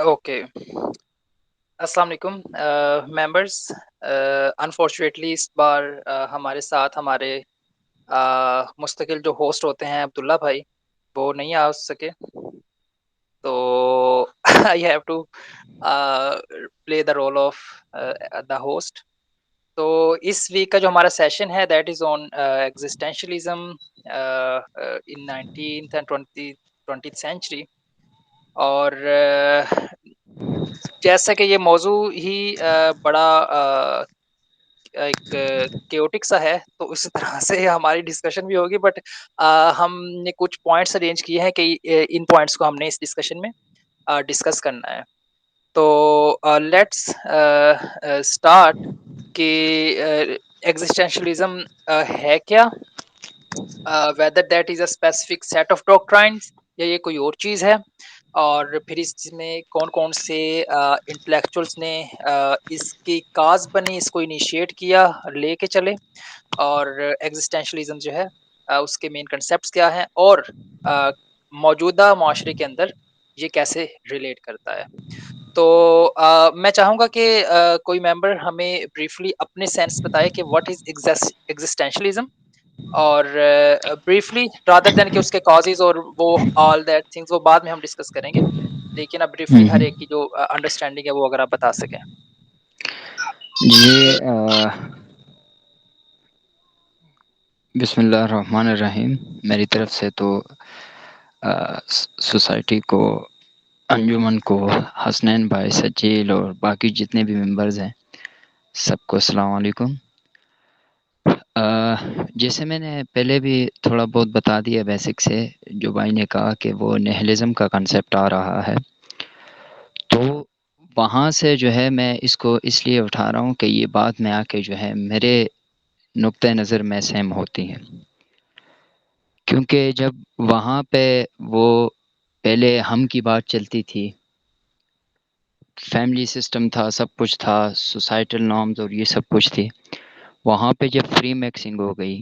Okay. अस्सलाम वालेकुम members. Unfortunately इस बार हमारे साथ हमारे मुस्तकिल जो होस्ट होते हैं अब्दुल्ला भाई, वो नहीं आ सके। तो I have to play the role of the host. तो इस वीक का जो हमारा सेशन है that is on existentialism in 19th and 20th century. और जैसा कि ये मौजू ही बड़ा एक केओटिक सा है, तो उस तरह से हमारी डिस्कशन भी होगी। बट हमने कुछ पॉइंट्स अरेंज किए हैं कि इन पॉइंट्स को हमने इस डिस्कशन में डिस्कस करना है। तो लेट्स स्टार्ट कि एग्जिस्टेंशलिज्म है क्या, whether that is a specific set of doctrines या ये कोई और चीज़ है, और फिर इसमें कौन-कौन से इंटेलेक्चुअल्स ने इसकी काज़ बनी, इसको इनिशिएट किया, लेके चले, और एग्जिस्टेंशलिज्म जो है उसके मेन कांसेप्ट्स क्या हैं, और अ, मौजूदा माशरे के अंदर ये कैसे रिलेट करता है। तो मैं चाहूँगा कि कोई मेंबर हमें ब्रीफली अपने सेंस बताए कि व्हाट इज़ एग्जिस्टेंशलिज्म, और ब्रीफली रादर देन कि उसके कॉजेज़ और वो ऑल दैट थिंग्स वो बाद में हम डिस्कस करेंगे। लेकिन अब ब्रीफली हर एक की जो अंडरस्टैंडिंग है वो अगर आप बता सकें। ये बिस्मिल्लाहिर्रहमानिर्रहीम। मेरी तरफ से तो सोसाइटी को, अंजुमन को, हसनैन भाई, सजील और बाकी जितने भी मेंबर्स हैं, सबको अस्सलाम वालेकुम। जैसे मैंने पहले भी थोड़ा बहुत बता दिया बेसिक से, जो भाई ने कहा कि वो निहिलिज्म का कंसेप्ट आ रहा है, तो वहाँ से जो है मैं इसको इसलिए उठा रहा हूँ कि ये बाद में आके जो है मेरे नुक्ते नज़र में सेम होती हैं। क्योंकि जब वहाँ पे वो पहले हम की बात चलती थी, फैमिली सिस्टम था, सब कुछ था, सोसाइटल नॉर्म्स और ये सब कुछ थी। वहाँ पे जब फ्री मिक्सिंग हो गई,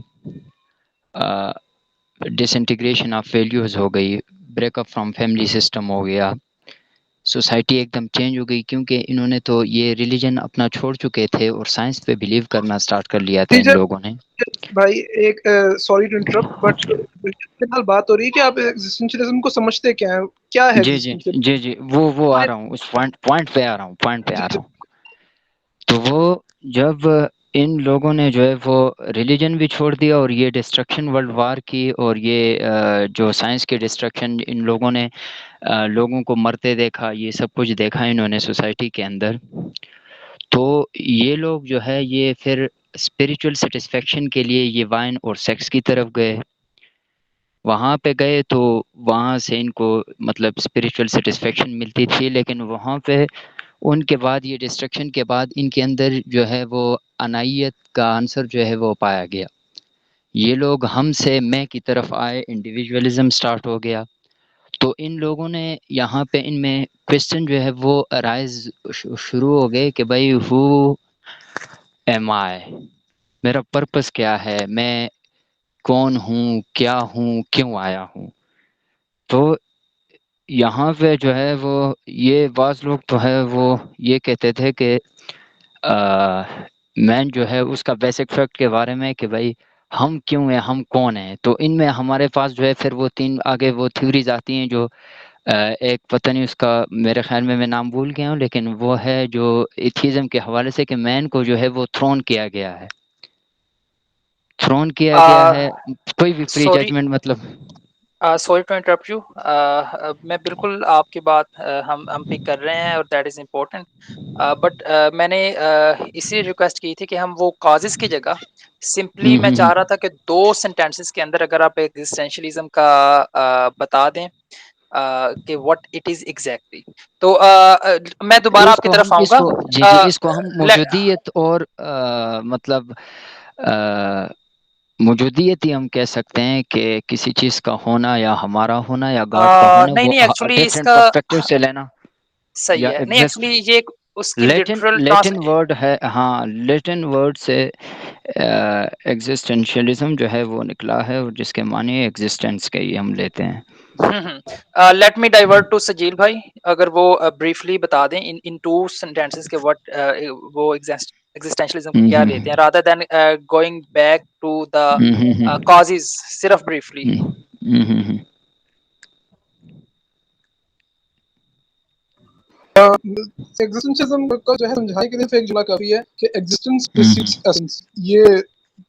डिसइंटीग्रेशन ऑफ वैल्यूज़ हो गई, ब्रेकअप फ्रॉम फैमिली सिस्टम हो गया, सोसाइटी एकदम चेंज हो गई। क्योंकि इन्होंने तो ये रिलीजन अपना छोड़ चुके थे और साइंस पे बिलीव करना स्टार्ट कर लिया था इन जी लोगों ने। भाई, एक सॉरी टू इंटरप्ट, बट फिलहाल बात हो रही है कि आप एग्जिस्टेंशियलिज्म को समझते क्या है जी जी एग्जिस्टेंशियलिज्म? जी जी, वो आ रहा हूँ, उस पॉइंट पे आ रहा हूँ, पॉइंट पे जी आ जी। रहा हूँ। तो वो जब इन लोगों ने जो है वो रिलीजन भी छोड़ दिया और ये डिस्ट्रक्शन वर्ल्ड वार की, और ये जो साइंस की डिस्ट्रक्शन, इन लोगों ने लोगों को मरते देखा, ये सब कुछ देखा इन्होंने सोसाइटी के अंदर। तो ये लोग जो है ये फिर स्पिरिचुअल सेटिस्फेक्शन के लिए ये वाइन और सेक्स की तरफ गए। वहाँ पे गए तो वहाँ से इनको मतलब स्पिरिचुअल सेटिस्फेक्शन मिलती थी, लेकिन वहाँ पे उनके बाद ये डिस्ट्रक्शन के बाद इनके अंदर जो है वो अनाइयत का आंसर जो है वो पाया गया। ये लोग हम से मैं की तरफ आए, इंडिविजुअलिज्म स्टार्ट हो गया। तो इन लोगों ने यहाँ पे इनमें क्वेश्चन जो है वो अराइज शुरू हो गए कि भाई हु एम आई, मेरा पर्पस क्या है, मैं कौन हूँ, क्या हूँ, क्यों आया हूँ। तो यहाँ पे जो है वो ये बाज़ लोग तो है वो ये कहते थे कि मैन जो है उसका बेसिक फैक्ट के बारे में कि भाई हम क्यों हैं, हम कौन हैं। तो इनमें हमारे पास जो है फिर वो तीन आगे वो थ्योरीज आती हैं, जो एक पता नहीं उसका, मेरे ख्याल में मैं नाम भूल गया हूँ, लेकिन वो है जो एथिज्म के हवाले से कि मैन को जो है वो थ्रोन किया गया है, थ्रोन किया गया है, कोई भी प्री सॉरी जजमेंट मतलब। Sorry to interrupt you. मैं बिल्कुल आपकी बात हम पिक कर रहे हैं, और दैट इज़ इम्पोर्टेंट। बट मैंने इसलिए रिक्वेस्ट की थी कि हम वो कॉजेज़ की जगह सिंपली मैं चाह रहा था कि 2 सेंटेंसेस के अंदर अगर आप एक्जिस्टेंशलिज्म का बता दें कि व्हाट इट इज़ एग्ज़ैक्टली। तो मैं दोबारा आपकी इसको तरफ हम आऊँगा। इसको जी जी, अ, इसको हम ले मौजूदियत और मतलब मौजूदियत ही हम कह सकते हैं कि किसी चीज़ का होना या हमारा होना या गॉड का होना, नहीं, वो नहीं, एक्चुअली डिफरेंट इसका पर्सपेक्टिव से लेना सही या है। नहीं, एग्जिस्ट। एक्चुअली ये एक उसकी Latin literal trans Latin word है, हाँ, लैटिन वर्ड से एग्जिस्टेंशियलिज्म जो है वो निकला है, और जिसके माने एग्जिस्टेंस के ही हम लेते हैं। Let me divert to Sajeel भाई, अगर वो ब्रीफली बता दें इन टू सेंटेंसेस के व्हाट वो एग्जिस्टेंशलिज्म को क्या लेते हैं, rather than going back to the causes, सिर्फ ब्रीफली। एग्जिस्टेंशियलिज्म का जो है समझाने के लिए तो एक जुमला काफी है कि एग्जिस्टेंस प्रीसीड्स एसेंस। ये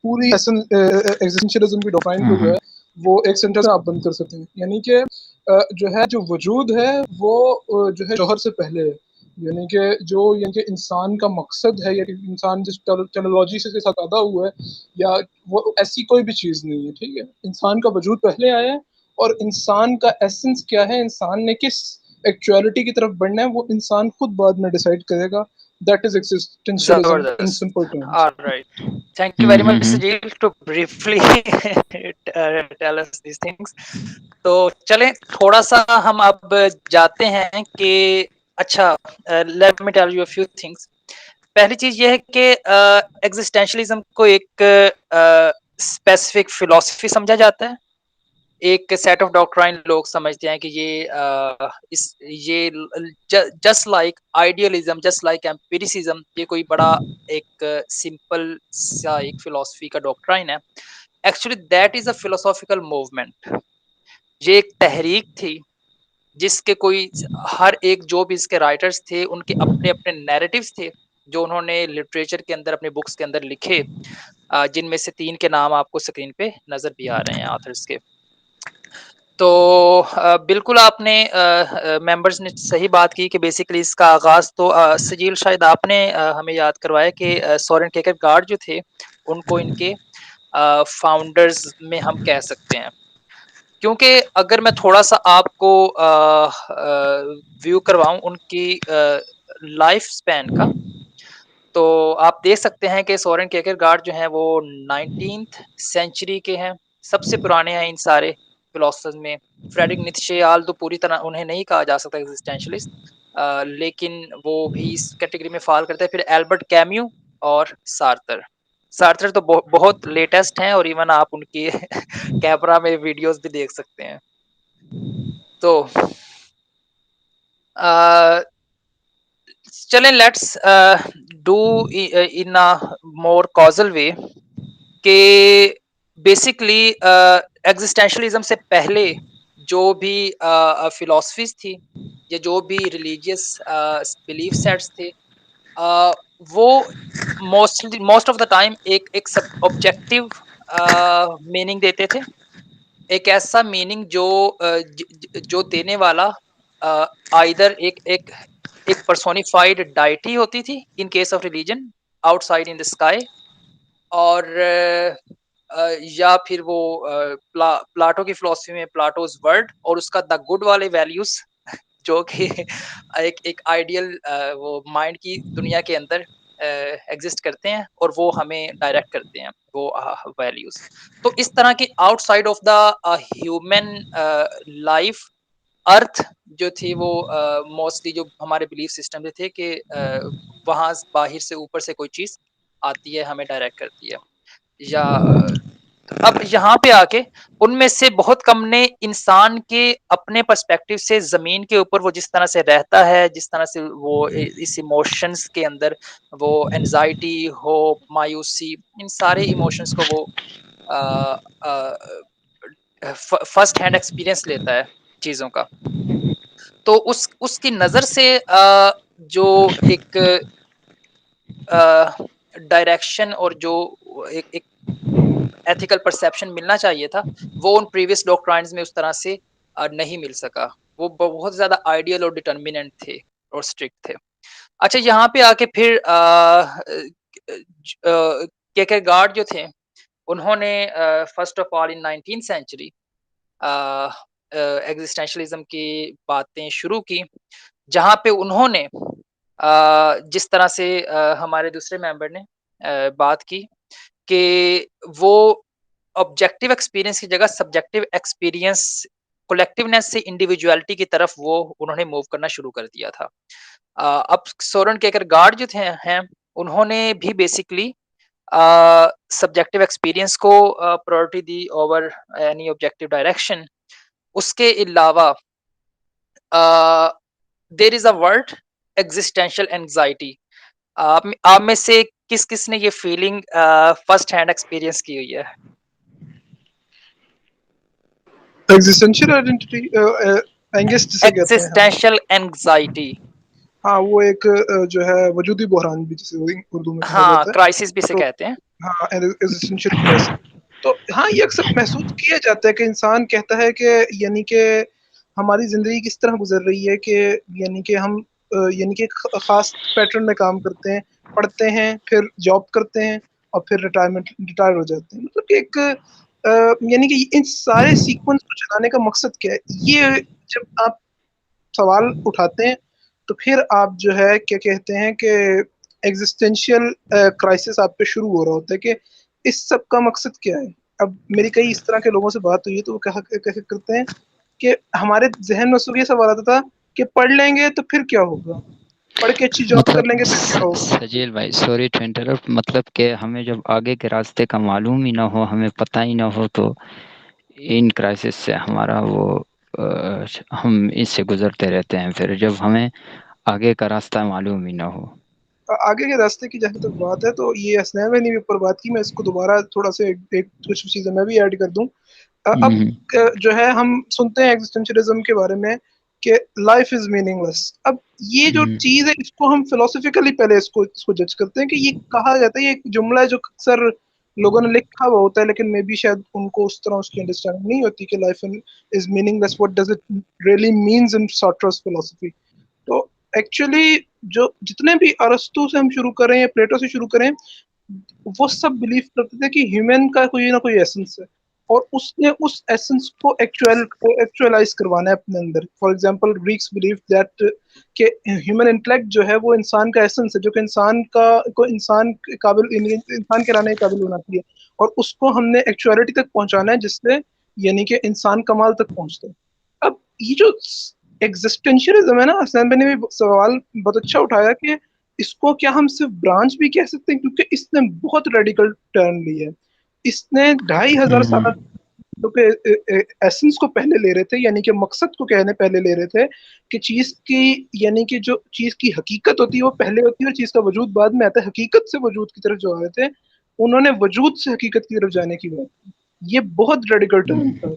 पूरी एग्जिस्टेंशियलिज्म की डिफाइन को जो है वो एक सेंटेंस में आप बंद कर सकते हैं, यानी कि जो है जो वजूद है वो जो है जौहर से पहले है, यानी कि इंसान का मकसद है या कि इंसान जिस टेक्नोलॉजी से साथ पैदा हुआ है या वो ऐसी कोई भी चीज़ नहीं है, ठीक है। इंसान का वजूद पहले आया है और इंसान का एसेंस क्या है, इंसान ने किस एक्चुअलिटी की तरफ बढ़ना है, वो इंसान खुद बाद में डिसाइड करेगा। दैट इज एक्सिस्टेंशियलिज्म इन जबरदस्त, simple terms. Alright, thank you very much Sajeel to briefly tell us these things. तो चलें थोड़ा सा हम अब जाते हैं कि अच्छा, let me tell you a few things. पहली चीज ये है कि एग्जिस्टेंशलिज्म को एक स्पेसिफिक फिलॉसफी समझा जाता है, एक सेट ऑफ डॉक्ट्राइन लोग समझते हैं कि ये just like idealism, just like empiricism, ये कोई बड़ा एक सिंपल सा एक फिलॉसफी का डॉक्ट्राइन है। Actually that is a philosophical movement, ये एक तहरीक थी जिसके कोई हर एक जो भी इसके राइटर्स थे उनके अपने अपने नैरेटिव्स थे जो उन्होंने लिटरेचर के अंदर अपने बुक्स के अंदर लिखे, जिनमें से 3 के नाम आपको स्क्रीन पे नजर भी आ रहे हैं ऑथर्स के। तो बिल्कुल आपने मेंबर्स ने सही बात की कि बेसिकली इसका आगाज तो सजील शायद आपने हमें याद करवाया कि सोरेन केरकेगार्ड जो थे उनको इनके फाउंडर्स में हम कह सकते हैं, क्योंकि अगर मैं थोड़ा सा आपको व्यू करवाऊं उनकी लाइफ स्पैन का, तो आप देख सकते हैं कि सोरेन केरकेगार्ड जो हैं वो 19th सेंचुरी के हैं, सबसे पुराने हैं इन सारे फिलोसफर्स में। फ्रेडरिक नीत्शे आल तो पूरी तरह उन्हें नहीं कहा जा सकता एग्जिस्टेंशलिस्ट, लेकिन वो भी इस कैटेगरी में फॉल करते हैं। फिर एल्बर्ट कैम्यू और सार्थर। सार्थर तो बहुत लेटेस्ट हैं और इवन आप उनकी कैमरा में वीडियोस भी देख सकते हैं। तो चलें let's do in a more causal way कि बेसिकली एग्जिस्टेंशलिज्म से पहले जो भी फिलॉसफीज थी या जो भी रिलीजियस बिलीफ सेट्स थे, वो मोस्ट ऑफ द टाइम एक एक सब ऑब्जेक्टिव मीनिंग देते थे, एक ऐसा मीनिंग जो देने वाला आइदर एक पर्सोनिफाइड डाइटी होती थी in case of religion outside in the sky, और या फिर वो प्लाटो की फिलॉसफी में प्लाटोज वर्ड और उसका द गुड वाले वैल्यूज जो कि एक एक आइडियल वो माइंड की दुनिया के अंदर एग्जिस्ट करते हैं और वो हमें डायरेक्ट करते हैं वो वैल्यूज। तो इस तरह की outside of the human life अर्थ जो थी वो मोस्टली जो हमारे बिलीफ सिस्टम में थे कि वहां बाहर से ऊपर से कोई चीज आती है हमें डायरेक्ट करती है, या अब यहाँ पे आके उनमें से बहुत कम ने इंसान के अपने पर्सपेक्टिव से जमीन के ऊपर वो जिस तरह से रहता है, जिस तरह से वो इस इमोशंस के अंदर वो एंजाइटी हो, मायूसी, इन सारे इमोशंस को वो फर्स्ट हैंड एक्सपीरियंस लेता है चीजों का। तो उसकी नजर से जो एक डायरेक्शन और जो एक एथिकल परसेप्शन मिलना चाहिए था वो उन प्रीवियस डॉक्ट्राइन्स में उस तरह से नहीं मिल सका। वो बहुत ज्यादा आइडियल और डिटर्मिनेंट थे और स्ट्रिक्ट थे। अच्छा, यहाँ पे आके फिर केरकेगार्ड जो थे उन्होंने first of all in 19th century existentialism की बातें शुरू की, जहाँ पे उन्होंने जिस तरह से हमारे दूसरे मेंबर ने बात की कि वो ऑब्जेक्टिव एक्सपीरियंस की जगह सब्जेक्टिव एक्सपीरियंस, कलेक्टिवनेस से इंडिविजुअलिटी की तरफ वो उन्होंने मूव करना शुरू कर दिया था। अब सोरेन केरकेगार्ड जो थे हैं उन्होंने भी बेसिकली सब्जेक्टिव एक्सपीरियंस को प्रायोरिटी दी ओवर एनी ऑब्जेक्टिव डायरेक्शन, उसके अलावा there is a word existential anxiety. आप में से किस किस ने ये फीलिंग फर्स्ट हैंड एक्सपीरियंस की हुई है? एग्जिस्टेंशियल आइडेंटिटी, एंगेस्ट जिसे कहते हैं, हाँ। Existential anxiety. हाँ, वो एक जो है वजूदी बहरान भी जिसे उर्दू में कहा हाँ, जाता है। क्राइसिस भी से तो कहते हैं। हाँ, एग्जिस्टेंशियल क्राइसिस। तो हाँ, ये अक्सर महसूस किया जाता है कि इंसान कहता है कि यानी कि हमारी ज़िंदगी किस तरह गुज़र रही है कि यानी कि हम यानी कि एक ख़ास पैटर्न में काम करते हैं, पढ़ते हैं, फिर जॉब करते हैं और फिर रिटायर हो जाते हैं। मतलब कि एक यानी कि इन सारे सीक्वेंस को चलाने का मकसद क्या है? ये जब आप सवाल उठाते हैं, तो फिर आप जो है क्या कहते हैं कि एग्जिस्टेंशियल क्राइसिस आप पे शुरू हो रहा होता है कि इस सब का मकसद क्या है? अब मेरी कई इस तरह के लोगों से बात हुई है, तो वो कहा कैसे करते हैं कि हमारे ज़हन में सुबह ये सवाल आता था कि पढ़ लेंगे तो फिर क्या होगा? पढ़ के अच्छी जॉब कर मतलब लेंगे फिर क्या होगा? सजील भाई, सॉरी टू इंटरप्ट, मतलब कि हमें जब आगे के रास्ते का मालूम ही ना हो, हमें पता ही ना हो, तो इन क्राइसिस से हमारा वो हम इससे गुजरते रहते हैं फिर जब हमें आगे का रास्ता मालूम ही ना हो। आगे के रास्ते की जहाँ तक बात है, तो ये हसनैन भाई ने भी ऊपर बात की, मैं इसको दोबारा थोड़ा-सा एक कुछ चीज़ें मैं भी ऐड कर दूँ। अब हम्म, जो है हम सुनते हैं एग्जिस्टेंशियलिज्म के बारे में कि लाइफ इज मीनिंगलेस। अब ये जो हम्म, चीज है, इसको हम फिलोसफिकली पहले इसको इसको जज करते हैं कि ये कहा जाता है, ये एक जुमला है जो अक्सर लोगों ने लिखा हुआ होता है, लेकिन मे बी शायद उनको उस तरह उसकी अंडरस्टैंडिंग नहीं होती कि life is meaningless, what does it really means in Sartre's philosophy. तो एक्चुअली जो जितने भी अरस्तू से हम शुरू करें या प्लेटो से शुरू करें, वो सब बिलीव करते थे कि ह्यूमन का कोई ना कोई एसेंस है, और उसने उस एसेंस को एक्चुअलाइज करवाना है अपने अंदर। For example Greeks believe that कि ह्यूमन इंटेलेक्ट जो है वो इंसान का एसेंस है, जो कि इंसान का को इंसान के काबिल इंसान कहलाने के काबिल होना चाहिए, और उसको हमने एक्चुअलिटी तक पहुंचाना है, जिससे यानी कि इंसान कमाल तक पहुंचता है। अब ये जो एग्जिस्टेंशियलिज्म है ना, हसनैन भाई ने भी सवाल बहुत अच्छा उठाया कि इसको क्या हम सिर्फ ब्रांच भी कह सकते हैं, क्योंकि इसने बहुत रेडिकल टर्न लिया है। इसने 2500 साल हम्म, के एसेंस को पहले ले रहे थे, यानी कि मकसद को कहने पहले ले रहे थे कि चीज की यानी कि जो चीज की हकीकत होती है वो पहले होती है और चीज का वजूद बाद में आता है। हकीकत से वजूद की तरफ जो आ रहे थे, उन्होंने वजूद से हकीकत की तरफ जाने की बात की। ये बहुत रेडिकल टर्न था।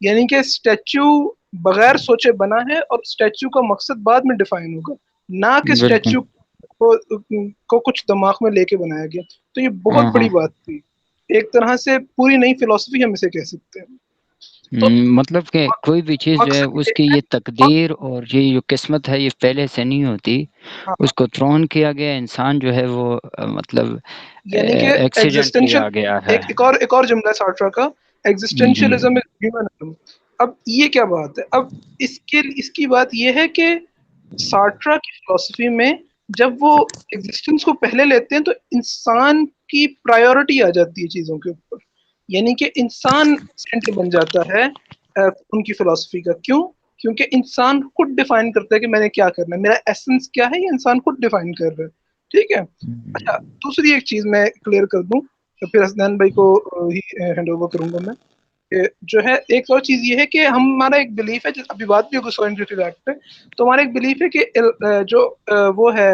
यानी कि स्टैचू बगैर सोचे बना है और स्टैचू का मकसद बाद में डिफाइन होगा, ना कि बिल्कुल। स्टैचू को कुछ दिमाग में लेके बनाया गया। तो ये बहुत हाँ, बड़ी हाँ। बात थी, एक तरह से पूरी नई फिलोसफी हम इसे कह सकते हैं। तो मतलब कि कोई भी चीज़ जो है मकसद ये उसकी है। ये और तकदीर और ये जो किस्मत है ये पहले से नहीं होती। हाँ, उसको थ्रोन किया गया, इंसान जो है वो मतलब यानी कि एक्सीडेंटली एग्जिस्टेंशियल, आ गया है। एक और जुमला है सार्ट्रा का, एग्जिस्टेंशियलिज्म हम्म, इज ह्यूमनिज्म। अब ये क्या बात है? अब इसकी बात ये है कि सार्ट्रा की फिलॉसफी में जब वो एग्जिस्टेंस को पहले लेते हैं, तो इंसान की प्रायोरिटी आ जाती है चीजों के ऊपर, यानी कि इंसान सेंटर बन जाता है उनकी फिलॉसफी का। क्यों? क्योंकि इंसान खुद डिफाइन करता है कि मैंने क्या करना है, मेरा एसेंस क्या है, ये इंसान खुद डिफाइन कर रहा है। ठीक है। अच्छा, दूसरी एक चीज मैं क्लियर कर दूं, तो फिर हसनैन भाई को ही हैंड ओवर करूंगा मैं। जो है एक और चीज ये है कि हमारा एक बिलीफ है, अभी बात भी होगी सोरेन एक्ट पे, तो हमारा एक बिलीफ है कि जो वो है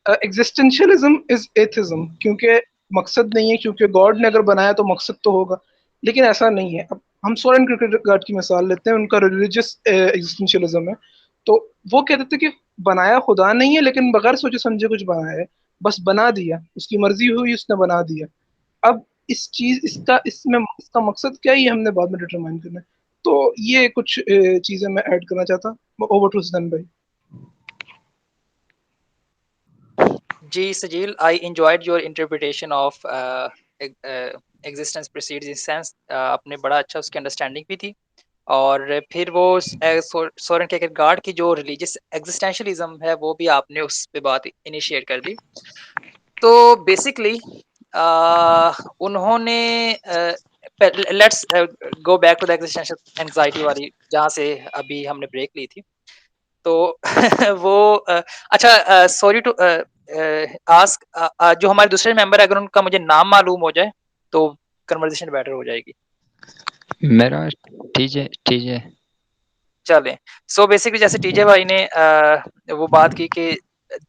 एग्जिस्टेंशियलिज्म इज एथिज्म, क्योंकि मकसद नहीं है, क्योंकि गॉड ने अगर बनाया तो मकसद तो होगा। लेकिन ऐसा नहीं है। अब हम सोरेन गार्ड की मिसाल लेते हैं, उनका रिलीजियस एग्जिस्टेंशियलिज्म है। तो वो कहते थे कि बनाया खुदा नहीं है, लेकिन बगैर सोचे समझे कुछ बनाया है, बस बना दिया, उसकी मर्जी हुई उसने बना दिया। अब इसका मकसद क्या है, ये हमने बाद में डिटरमाइन करना है। तो ये कुछ चीजें मैं ऐड करना चाहता हूँ। ओवर टू हसन भाई। जी Sajeel, I enjoyed your interpretation of existence precedes in sense. आपने बड़ा अच्छा उसकी अंडरस्टैंडिंग भी थी। और फिर वो सोरेन केरकेगार्ड की जो रिलीजियस एग्जिस्टेंशलिज्म है वो भी आपने उस पे बात इनिशिएट कर दी। तो बेसिकली उन्होंने let's go back to the existential anxiety वाली, जहाँ से अभी हमने ब्रेक ली थी। तो वो अच्छा, सॉरी टू आस्क, जो हमारे दूसरे मेंबर, अगर उनका मुझे नाम मालूम हो जाए तो कन्वर्सेशन बेटर हो जाएगी। मेरा टीजे चलें। सो बेसिकली जैसे टीजे भाई ने वो बात की कि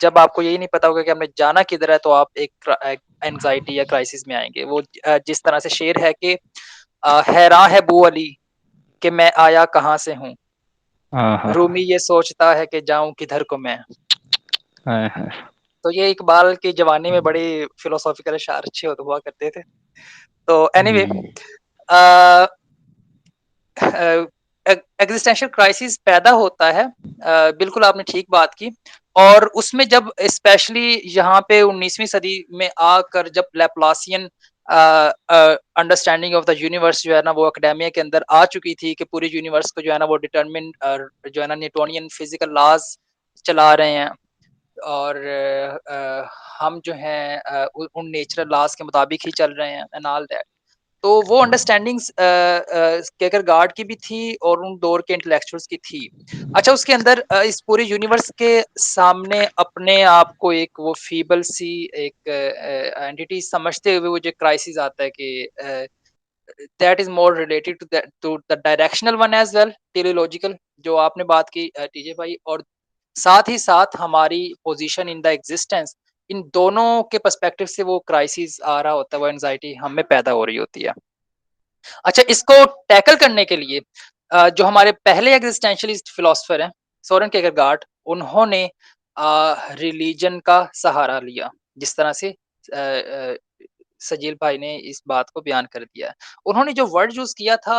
जब आपको यही नहीं पता होगा कि हमने जाना किधर है, तो आप एक एंग्ज़ायटी या क्राइसिस में आएँगे। वो जिस तरह से शेर है कि हैरान है बू अली कि मैं आया कहाँ से हूँ। आहा रूमी ये सोचता है कि जाऊँ किधर को मैं। हाय हाय तो ये इकबाल की जवानी में बड़े फिलोसॉफ़िकल अशआर अच्छे हुआ करते थे। तो एनीवे अ एग्जिस्टेंशियल क्राइसिस पैदा होता है। बिल्कुल आपने ठीक बात की। और उसमें जब स्पेशली यहाँ पे 19वीं सदी में आकर जब Laplacian understanding of the universe जो है ना वो एकेडेमिया के अंदर आ चुकी थी कि पूरे यूनिवर्स को जो है ना वो डिटरमिन जो है ना न्यूटोनियन फिजिकल लॉज चला रहे हैं। और हम जो हैं उन नेचुरल लॉज के मुताबिक ही चल रहे हैं एंड ऑल दैट। तो वो अंडरस्टैंडिंग्स कियरकेगार्ड की भी थी और उन दौर के इंटेलेक्चुअल्स की थी। अच्छा, उसके अंदर इस पूरे यूनिवर्स के सामने अपने आप को एक वो फीबल सी एक एंटिटी समझते हुए वो जो क्राइसिस आता है कि that is more related to the directional one as well, teleological जो आपने बात की टीजे भाई, और साथ ही साथ हमारी पोज़ीशन इन द एक्जिस्टेंस, इन दोनों के पर्सपेक्टिव से वो क्राइसिस आ रहा होता है, वो एंग्ज़ायटी हम में पैदा हो रही होती है। अच्छा, इसको टैकल करने के लिए जो हमारे पहले एग्जिस्टेंशियलिस्ट फिलोसोफर हैं, सोरेन कियरकेगार्ड, उन्होंने रिलीजन का सहारा लिया। जिस तरह से सजील भाई ने इस बात को बयान कर दिया है। उन्होंने जो वर्ड यूज़ किया था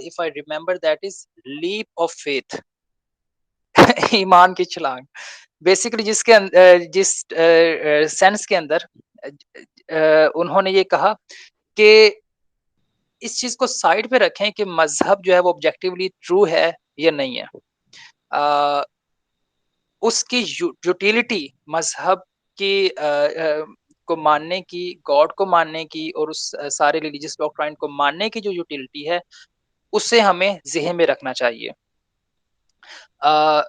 if I remember that is leap of faith ईमान की छलांग। बेसिकली जिस सेंस के अंदर उन्होंने ये कहा कि इस चीज़ को साइड पे रखें कि मज़हब जो है वो ऑब्जेक्टिवली ट्रू है या नहीं है। अ, उसकी यूटिलिटी मज़हब की को मानने की, गॉड को मानने की और उस सारे रिलीजियस डॉक्ट्राइन को मानने की जो यूटिलिटी है, उसे हमें ज़हन में रखना चाहिए। अ,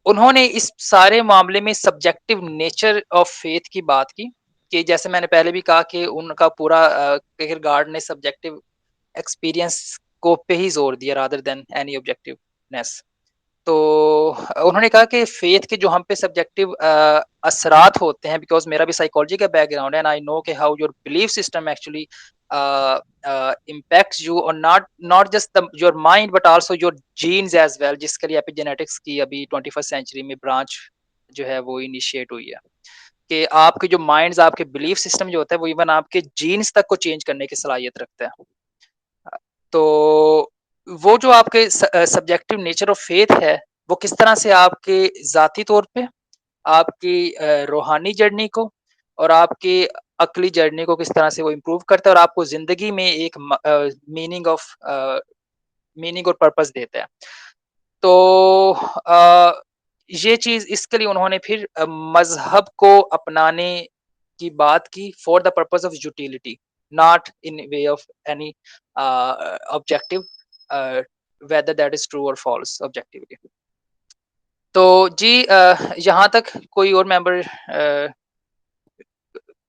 उन्होंने इस सारे मामले में सब्जेक्टिव नेचर ऑफ फेथ की बात की, कि जैसे मैंने पहले भी कहा कि उनका पूरा कियरकेगार्ड ने सब्जेक्टिव एक्सपीरियंस को पे ही ज़ोर दिया रादर देन एनी ऑब्जेक्टिवनेस। तो उन्होंने कहा कि फेथ के जो हम पे सब्जेक्टिव असरात होते हैं, बिकॉज़ मेरा भी साइकोलॉजी का बैकग्राउंड है एंड आई नो कि how your belief system actually impacts you और not just the your mind but also your genes as well, जिसके लिए एपिजेनेटिक्स की अभी 21st सेंचुरी में ब्रांच जो है वो इनिशिएट हुई है। कि आपके जो माइंड्स, आपके बिलीफ सिस्टम जो होता है वो इवन आपके जीन्स तक को चेंज करने की सलाहियत रखता है। तो वो जो आपके सब्जेक्टिव नेचर ऑफ फेथ है, वो किस तरह से आपके ज़ाती तौर पे, आपकी रूहानी जर्नी को और आपकी अक़ली जर्नी को किस तरह से वो इम्प्रूव करता है और आपको ज़िंदगी में एक मीनिंग और पर्पस देता है। तो ये चीज़ इसके लिए उन्होंने फिर मज़हब को अपनाने की बात की for the purpose of utility, not in way of any objective whether that is true और फॉल्स ऑब्जेक्टिवली। तो जी यहाँ तक कोई और मेंबर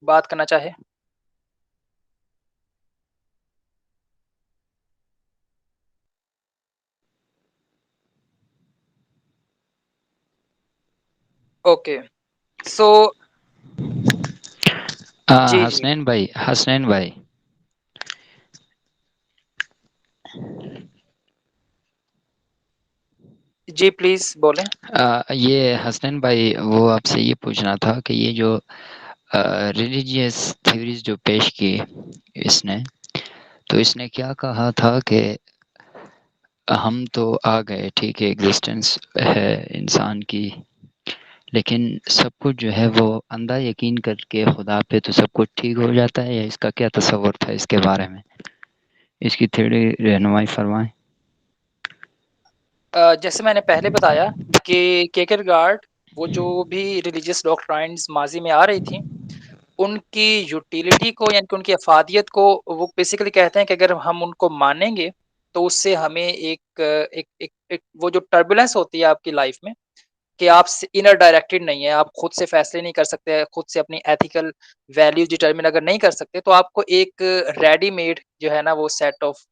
बात करना चाहे? ओके, सो जी, जी। हसनैन भाई जी, प्लीज़ बोलें। ये हसनैन भाई वो आपसे ये पूछना था कि ये जो रिलीजियस थ्योरीज जो पेश की इसने, तो इसने क्या कहा था कि हम तो आ गए, ठीक है, एग्जिस्टेंस है इंसान की, लेकिन सब कुछ जो है वो अंधा यकीन करके खुदा पे तो सब कुछ ठीक हो जाता है, या इसका क्या तस्वर था इसके बारे में? इसकी थोड़ी रहनुमाई फरमाएं। जैसे मैंने पहले बताया कि कियरकेगार्ड वो जो भी रिलीजियस डॉक्ट्राइन्स माज़ी में आ रही थी, उनकी यूटिलिटी को यानी कि उनकी अफ़ादियत को वो बेसिकली कहते हैं कि अगर हम उनको मानेंगे, तो उससे हमें एक वो जो टर्बुलेंस होती है आपकी लाइफ़ में, कि आप स इनर डायरेक्टेड नहीं है, आप खुद से फैसले नहीं कर सकते, खुद से अपनी एथिकल वैल्यूज़ डिटरमिन अगर नहीं कर सकते, तो आपको एक रेडीमेड जो है ना वो set of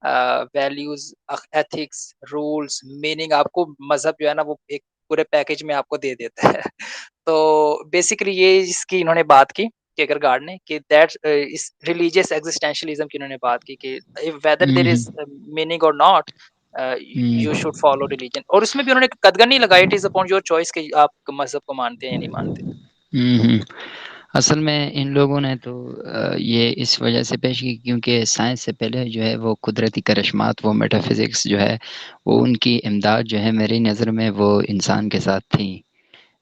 values, ethics, rules, meaning आपको मज़हब जो है ना वो एक पूरे पैकेज में आपको दे देता है। तो बेसिकली ये इसकी इन्होंने बात की कियरगार्ड ने कि इस रिलीजियस एक्जिस्टेंशलिज्म की इन्होंने बात की कि whether there hmm, is meaning और not you hmm, should follow religion और उसमें भी उन्होंने कदगन नहीं लगाई, it is upon your choice कि आप मज़हब को मानते हैं या नहीं मानते। हुँ, हुँ। असल में इन लोगों ने तो ये इस वजह से पेश की क्योंकि साइंस से पहले जो है वो कुदरती करिश्मात, वो मेटाफ़िज़िक्स जो है, वो उनकी इमदाद जो है मेरी नज़र में वो इंसान के साथ थी।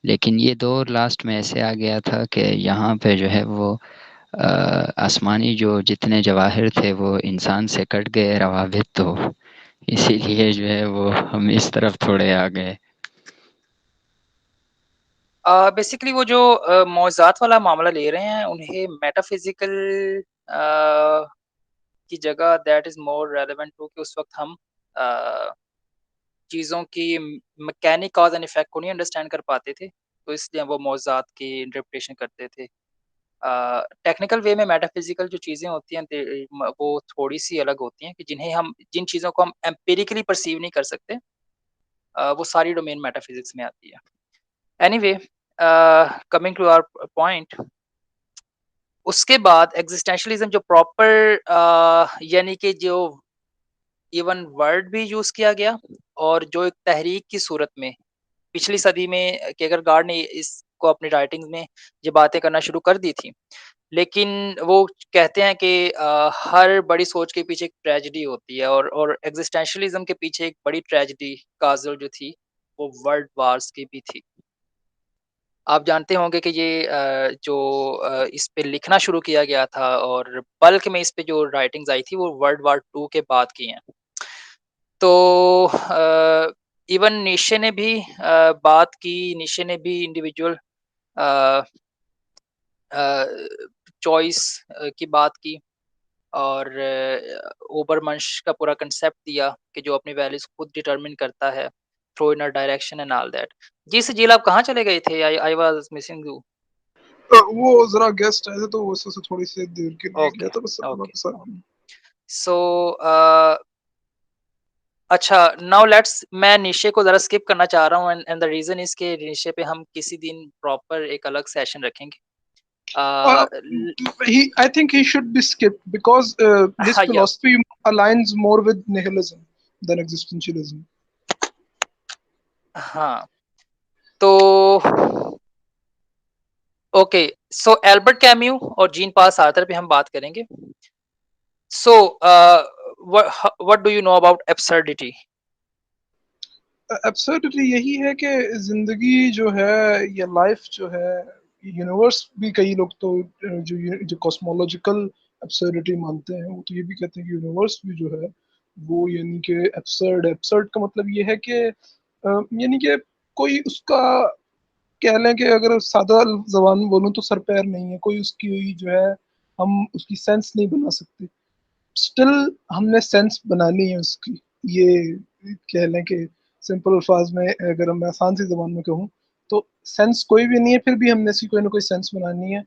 लेकिन ये दौर लास्ट में ऐसे आ गया था कि यहाँ पे जो है वो आसमानी जो जितने जवाहिर थे वो इंसान से कट गए रवाबित तो इसीलिए जो है वो हम इस तरफ थोड़े आ गए। बेसिकली वो जो मौज़ात वाला मामला ले रहे हैं, उन्हें मेटाफ़िज़िकल अ, की जगह that is more relevant to कि उस वक़्त हम अ, चीज़ों की मैकेनिक कॉज़ एंड इफ़ेक्ट को नहीं अंडरस्टैंड कर पाते थे, तो इसलिए वो मौज़ात की इंटरप्रिटेशन करते थे। टेक्निकल वे में मेटाफ़िज़िकल जो चीज़ें होती हैं वो थोड़ी-सी अलग होती हैं कि जिन चीज़ों को हम एम्पिरिकली परसीव नहीं कर सकते, वो सारी डोमेन मेटाफ़िज़िक्स में आती है। Anyway coming to our point, उसके बाद एक्जिस्टेंशलिज्म जो प्रॉपर यानी कि जो इवन वर्ड भी यूज़ किया गया और जो एक तहरीक की सूरत में पिछली सदी में कियरगार्ड ने इसको अपनी राइटिंग्स में ये बातें करना शुरू कर दी थी। लेकिन वो कहते हैं कि हर बड़ी सोच के पीछे एक ट्रेजेडी होती है और एक्जिस्टेंशलिज्म के पीछे एक बड़ी ट्रेजेडी काज़ल जो थी, वो वर्ल्ड वार्स की भी थी। आप जानते होंगे कि ये इस पे लिखना शुरू किया गया था और बल्क में इस पे जो राइटिंग्स आई थी वो वर्ल्ड वार 2 के बाद की हैं। तो इवन नीशे ने भी बात की, नीशे ने भी इंडिविजुअल अ चॉइस की बात की और ओबरमंश का पूरा कांसेप्ट दिया कि जो अपनी वैल्यूज़ खुद डिटरमिन करता है, through inner direction and all that. जी सजील, आप कहाँ चले गए थे? I I was missing you. वो जरा गेस्ट आए थे तो वैसे से थोड़ी सी देर के लिए ओके, गया था, बस ओके, वापस आ ओके। गया। सो अच्छा, नाउ लेट्स मैं निशे को ज़रा स्किप करना चाह रहा हूँ एंड द रीज़न इज़ कि निशे पे हम किसी दिन प्रॉपर एक अलग सेशन रखेंगे। ल I think he should be skipped because his हाँ, या philosophy aligns more with nihilism than existentialism. हाँ, तो ओके, सो एल्बर्ट कैम्यू और जीन पॉल सार्टर पे हम बात करेंगे। So what do you know about absurdity? Absurdity यही है कि जिंदगी जो है या लाइफ जो है, यूनिवर्स भी कई लोग तो जो कॉस्मोलॉजिकल एब्सर्डिटी मानते हैं वो तो ये भी कहते हैं कि यूनिवर्स भी जो है वो यानी कि एब्सर्ड एब्सर्ड का मतलब ये है कि यानी कि कोई उसका कह लें कि अगर सादा जबान में बोलूं तो सर पैर नहीं है, कोई उसकी जो है हम उसकी सेंस नहीं बना सकते। स्टिल हमने सेंस बनानी है उसकी। ये कह लें कि सिंपल अल्फाज में अगर मैं आसान सी ज़बान में कहूँ तो सेंस कोई भी नहीं है, फिर भी हमने इसकी कोई ना कोई सेंस बनानी है।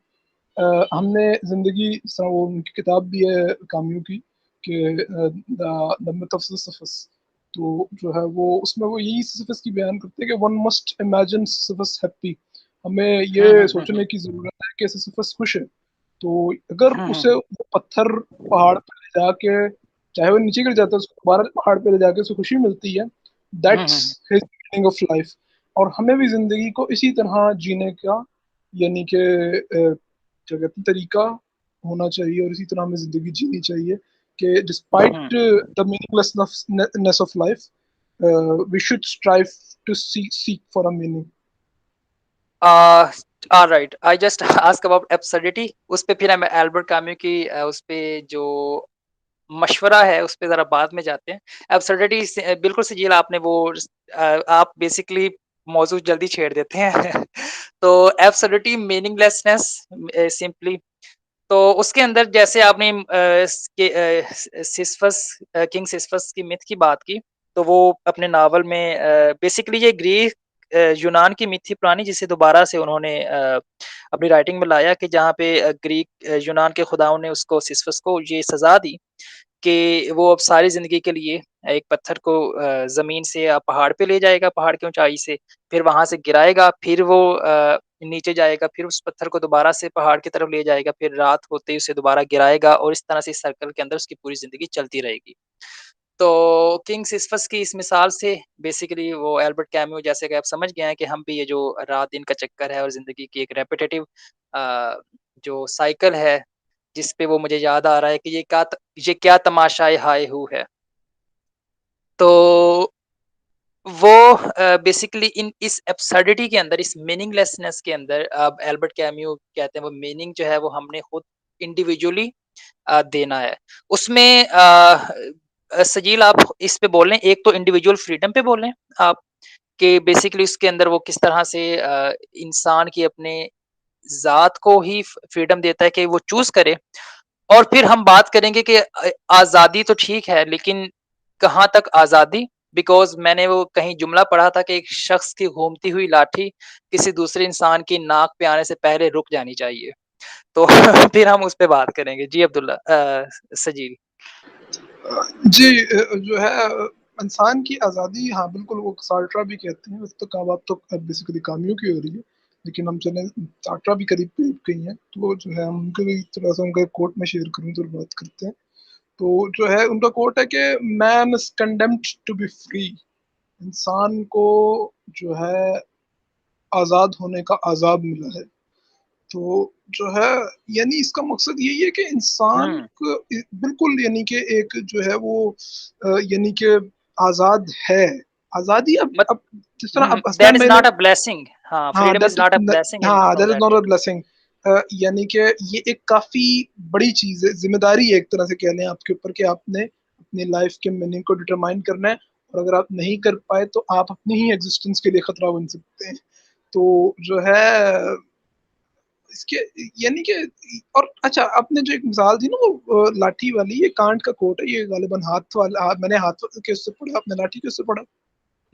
हमने ज़िंदगी वो उनकी किताब भी है कामियों की कि द मिथ ऑफ सिसिफस, तो जो है वो उसमें वो यही सिसिफस की बयान करते हैं कि one must imagine Sisyphus happy. हमें हुँ, ये हुँ, हुँ, हुँ। सोचने की ज़रूरत है कि सिसिफस खुश है। तो अगर हुँ, हुँ, उसे वो पत्थर पहाड़ पे ले जाके, चाहे वो नीचे गिर जाता है, उसको दोबारा पहाड़ पे ले जाके उसे खुशी मिलती है, hmm, that's hmm, his meaning of life. और हमें भी जिंदगी को इसी तरह जीने का यानी कि क्या कहते हैं तरीका होना चाहिए, और इसी तरह हमें जिंदगी जीनी चाहिए कि हुँ। Despite the meaninglessness of life we should strive to seek for a meaning. Uh, alright, I just ask about absurdity. उस पे फिर हम एल्बर्ट काम्यू की उस पे जो मशवरा है उस पे ज़रा बाद में जाते हैं। एब्सर्डिटी से बिल्कुल सजील, आपने वो आप बेसिकली मौज़ू जल्दी छेड़ देते हैं। तो एब्सर्डिटी मीनिंगलेसनेस सिंपली, तो उसके अंदर जैसे आपने सिस्फस किंग सिस्फस की मिथ की बात की, तो वो अपने नावल में बेसिकली ये ग्रीक यूनान की मिथ थी पुरानी, जिसे दोबारा से उन्होंने अपनी राइटिंग में लाया कि जहाँ पे ग्रीक यूनान के खुदाओं ने उसको सिस्फस को ये सज़ा दी कि वो अब सारी ज़िंदगी के लिए एक पत्थर को ज़मीन से पहाड़ पे ले जाएगा, पहाड़ की ऊँचाई से, फिर वहाँ से गिराएगा, फिर वो नीचे जाएगा, फिर उस पत्थर को दोबारा से पहाड़ की तरफ ले जाएगा, फिर रात होते ही उसे दोबारा गिराएगा और इस तरह से इस सर्कल के अंदर उसकी पूरी ज़िंदगी चलती रहेगी। तो किंग सिसिफस की इस मिसाल से बेसिकली वो एल्बर्ट कैम्यू जैसे कि आप समझ गए हैं कि हम भी ये जो रात-दिन का चक्कर है और ज़िंदगी की एक रेपिटेटिव जो साइकिल है, जिस पे वो मुझे याद आ रहा है कि ये क्या तमाशाए हाय-हू है। तो वो बेसिकली इस एब्सर्डिटी के अंदर, इस मीनिंगलेसनेस के अंदर अब एल्बर्ट कैम्यू कहते हैं वो मीनिंग जो है वो हमने खुद इंडिविजुअली देना है। उसमें सजील आप इस पे बोल लें, एक तो इंडिविजुअल फ्रीडम पे बोल लें आप, कि बेसिकली उसके अंदर वो किस तरह से इंसान की अपने ज़ात को ही फ्रीडम देता है कि वो चूज़ करे। और फिर हम बात करेंगे कि आज़ादी तो ठीक है, लेकिन कहाँ तक आज़ादी? बिकॉज़ मैंने वो कहीं जुमला पढ़ा था कि एक शख्स की घूमती हुई लाठी किसी दूसरे इंसान की नाक पे आने से पहले रुक जानी चाहिए। तो फिर हम उस पे बात करेंगे। जी अब्दुल्ला सजील। जी जो है इंसान की आज़ादी, हाँ बिल्कुल, वो सार्ट्रा भी कहते हैं। वैसे तो का बात तो बेसिकली कामियों की हो रही है, लेकिन हम चलें सार्ट्रा भी करीब करीब कहीं है, तो वो जो है हम उनके भी थोड़ा सा उनका कोट में शेयर करूँ तो बात करते हैं। तो जो है उनका कोट है कि man is condemned to be free. इंसान को जो है आज़ाद होने का आज़ाद मिला है। तो जो है यानी इसका मकसद यही है कि इंसान हुँ, को बिल्कुल यानी कि एक जो है वो यानी कि आज़ाद है। आज़ादी मत अब जिस तरह अब दैट हसनैन इज़ भाई ने, नॉट अ ब्लेसिंग। हाँ, हाँ freedom is that not a blessing in हाँ from that is that not a angle. Blessing. यानी कि ये एक काफी बड़ी चीज है, जिम्मेदारी है एक तरह से कह लें आपके ऊपर कि आपने अपनी लाइफ के मीनिंग को डिटरमाइन करना है, और अगर आप नहीं कर पाए तो आप अपनी ही एग्जिस्टेंस के लिए खतरा बन सकते हैं। तो जो है इसके यानी कि, और अच्छा आपने जो एक मिसाल दी ना वो लाठी वाली, ये कांट का कोट है, ये गालिबन हाथ वाला, मैंने हाथ के उससे पढ़ा, आपने लाठी के उससे पढ़ा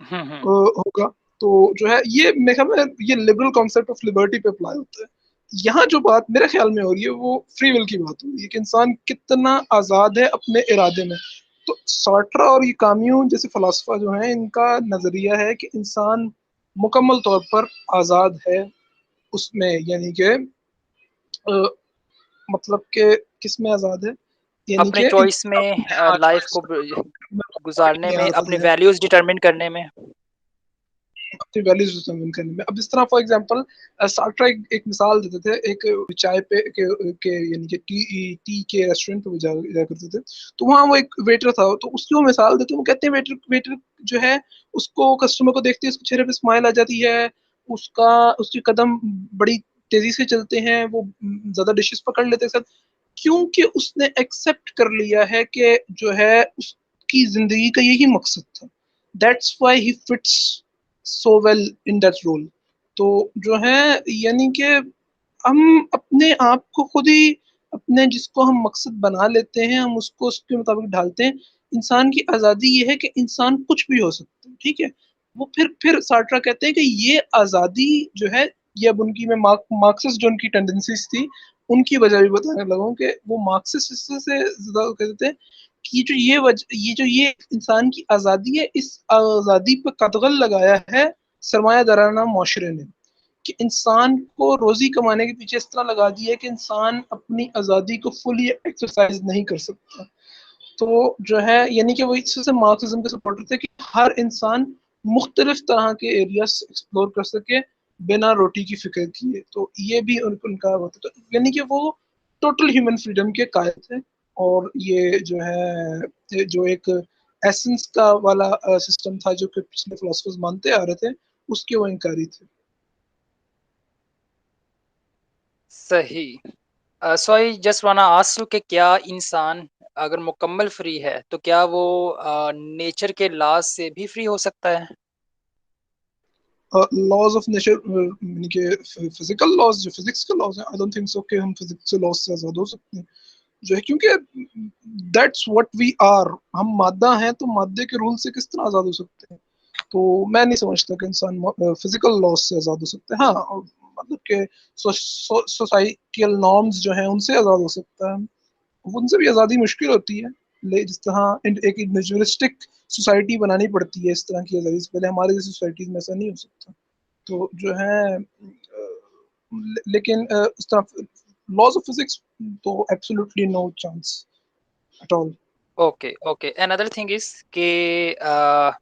हुँ, हुँ। होगा। तो जो है ये मेरे ख्याल में ये लिबरल कॉन्सेप्ट ऑफ लिबर्टी पे अप्लाई होता है। यहाँ जो बात मेरे ख्याल में हो रही है वो फ्री विल की बात हो रही है कि इंसान कितना आज़ाद है अपने इरादे में। तो सार्ट्रा और ये काम्यू जैसे फलासफा जो हैं, इनका नज़रिया है कि इंसान मुकम्मल तौर पर आज़ाद है उसमें, यानी कि मतलब कि किस में आज़ाद है, यानी अपने कि चॉइस में हाँ लाइफ़ चॉइस को गुज़ारने में में, अपने आज़ादी है, वैल्यूज़ डिटरमिन करने में। अपनी वैल्यूज डिटरमाइन करने में। अब इस तरह फॉर एग्जांपल सार्ट्रा एक मिसाल देते थे, एक चाय पे के यानी कि टी के रेस्टोरेंट पे वो जाया करते थे। तो वहाँ वो एक वेटर था, तो उसकी वो मिसाल देते हैं, वो कहते हैं वेटर वेटर जो है उसको कस्टमर को देखते ही उसके चेहरे पे स्माइल आ जाती है, उसका उसके कदम बड़ी तेजी से चलते हैं, वो ज्यादा डिशेस पकड़ लेते हैं साथ, क्योंकि उसने एक्सेप्ट कर लिया है कि जो है उसकी जिंदगी का यही मकसद था। That's why he fits so well in that role. तो जो है यानी कि हम अपने आप को खुद ही अपने जिसको हम मकसद बना लेते हैं, हम उसको उसके मुताबिक ढालते हैं। इंसान की आज़ादी ये है कि इंसान कुछ भी हो सकता है, ठीक है। वो फिर सार्ट्रा कहते हैं कि ये आज़ादी जो है, ये अब उनकी मैं मार्क्सिस्ट जो उनकी टेंडेंसीज थी उनकी वजह भी बताने लगा हूँ कि वो मार्क्सिस्ट से ज्यादा कहते हैं कि ये इंसान की आज़ादी है, इस आज़ादी पर कतगल लगाया है सरमायादाराना माशरे ने, कि इंसान को रोजी कमाने के पीछे इस तरह लगा दिया है कि इंसान अपनी आज़ादी को फुली एक्सरसाइज नहीं कर सकता। तो जो है यानी कि वो इससे मार्क्सिज्म के सपोर्टर थे कि हर इंसान मुख्तलिफ तरह के एरियाज एक्सप्लोर कर सके बिना रोटी की फिक्र किए। तो ये भी उनका होता, तो यानी कि वो टोटल ह्यूमन फ्रीडम के कायल थे। और ये जो है ये जो एक एसेंस का वाला सिस्टम था जो कि पिछले फिलोसफर्स मानते आ रहे थे, उसके वो इनकारी थे। सही। सो आई जस्ट वाना आस्क यू कि क्या इंसान अगर मुकम्मल फ्री है, तो क्या वो नेचर के लॉज़ से भी फ्री हो सकता है? लॉज ऑफ नेचर यानी कि फिजिकल लॉज, जो फिजिक्स के लॉज हैं, आई डोंट थिंक सो कि हम फिजिक्स के लॉज से आजाद हो सकते हैं, जो है क्योंकि दैट्स व्हाट वी आर, हम मादा हैं, तो मादे के रूल से किस तरह आजाद हो सकते हैं। तो मैं नहीं समझता कि इंसान फिजिकल लॉज से आजाद हो सकते हैं। हाँ मतलब कि सोसाइटियल नॉर्म्स जो हैं उनसे आजाद हो सकता है, उनसे भी आज़ादी मुश्किल होती है। जिस तरह एक इंडिविजुअलिस्टिक सोसाइटी बनानी पड़ती है इस तरह की एनालिसिस, पहले हमारे जैसी सोसाइटीज में ऐसा नहीं हो सकता। तो जो है लेकिन उस तरह लॉज ऑफ फिजिक्स तो absolutely no chance at all. Okay, okay. Another thing is कि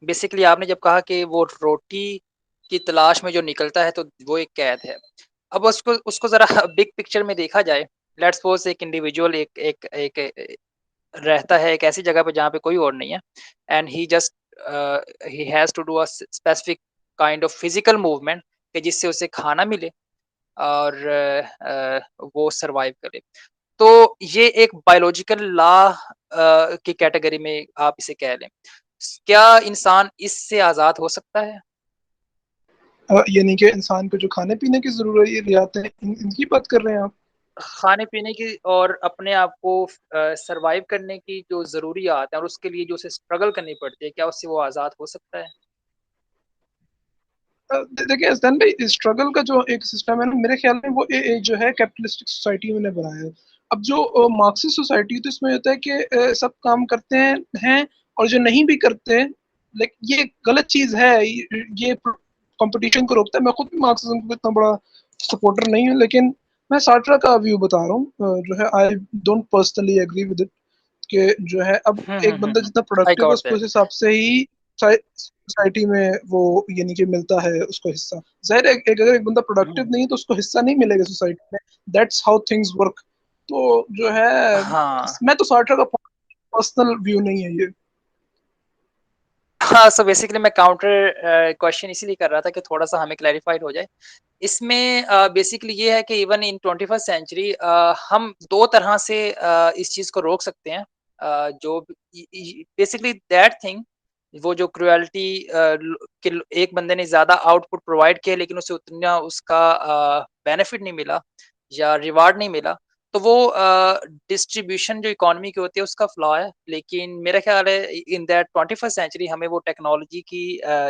बेसिकली आपने जब कहा कि वो रोटी की तलाश में जो निकलता है तो वो एक कैद है। अब उसको उसको ज़रा बिग पिक्चर में देखा जाए, लेट्स सपोज़ एक इंडिविजुअल एक एक एक रहता है एक ऐसी जगह पे जहाँ पे कोई और नहीं है and he just he has to do a specific kind of physical movement कि जिससे उसे खाना मिले और वो सर्वाइव करे। तो ये एक बायोलॉजिकल लॉ की कैटेगरी में आप इसे कह लें। क्या इंसान इससे आज़ाद हो सकता है? यानी कि इंसान को जो खाने-पीने की ज़रूरियात हैं, इनकी बात कर रहे हैं आप? खाने-पीने की और अपने आप को सर्वाइव करने की जो ज़रूरियात हैं और उसके लिए जो उसे स्ट्रगल करनी पड़ती है, क्या उससे वो आज़ाद हो सकता है? देखिए हसन भाई, स्ट्रगल का जो एक सिस्टम है ना, मेरे ख्याल में वो जो है कैपिटलिस्टिक सोसाइटी ने बनाया है। अब जो मार्क्सिस्ट सोसाइटी, तो इसमें होता है कि सब काम करते हैं और जो नहीं भी करते, लाइक ये गलत चीज़ है। ये कंपटीशन को रोकता है। मैं खुद भी मार्क्सिज्म का इतना बड़ा सपोर्टर नहीं हूँ, लेकिन मैं सार्ट्रा का व्यू बता रहा हूँ। जो है I don't personally agree with it, कि जो है अब एक बंदा जितना आई प्रोडक्टिव है गॉट उसको दैट। उस हिसाब से ही सोसाइटी में वो यानी कि मिलता है उसको हिस्सा। ज़ाहिर है अगर एक बंदा प्रोडक्टिव नहीं है तो उसको हिस्सा नहीं मिलेगा सोसाइटी में। That's how things work. तो जो है हाँ। मैं तो सार्ट्रा का पर्सनल व्यू नहीं है ये। हाँ, सो बेसिकली मैं काउंटर क्वेश्चन इसीलिए कर रहा था कि थोड़ा-सा हमें क्लैरिफाइड हो जाए। इसमें बेसिकली ये है कि इवन इन 21st सेंचुरी हम 2 तरह से इस चीज़ को रोक सकते हैं। जो बेसिकली दैट थिंग, वो जो क्रुएल्टी कि एक बंदे ने ज़्यादा आउटपुट प्रोवाइड किया लेकिन उसे उतना उसका बेनिफिट नहीं मिला या रिवार्ड नहीं मिला, तो वो डिस्ट्रीब्यूशन जो इकोनॉमी की होती है उसका फ्लॉ है। लेकिन मेरा ख्याल है इन दैट 21st सेंचुरी हमें वो टेक्नोलॉजी की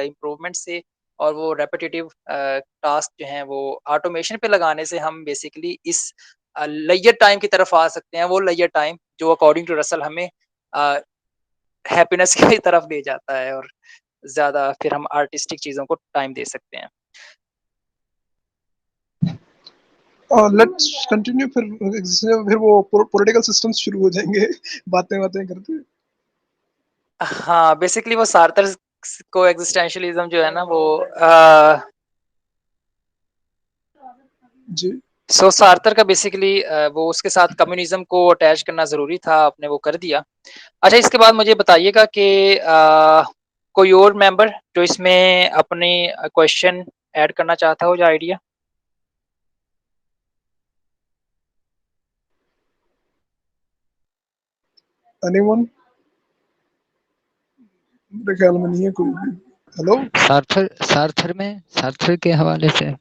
इम्प्रूवमेंट से और वो रेपिटिटिव टास्क जो हैं वो ऑटोमेशन पे लगाने से हम बेसिकली इस लेज़र टाइम की तरफ आ सकते हैं। वो लेज़र टाइम जो अकॉर्डिंग टू रसल हमें हैप्पीनेस की तरफ ले जाता है और ज़्यादा फिर हम आर्टिस्टिक चीज़ों को टाइम दे सकते हैं। Let's continue. फिर वो पॉलिटिकल सिस्टम्स शुरू हो जाएंगे बातें करते। हाँ, बेसिकली वो सार्थर को एक्जिस्टेंशियलिज्म जो है ना वो जी। सो सार्थर का बेसिकली वो उसके साथ कम्युनिज्म को अटैच करना ज़रूरी था, आपने वो कर दिया। अच्छा, इसके बाद मुझे बताइएगा कि कोई और मेंबर जो इसमें अपनी क्वेश्चन ऐड करना चाहता हो या आइडिया? एनीवन? मेरे ख्याल में नहीं है कोई भी। हेलो? सार्थर के हवाले से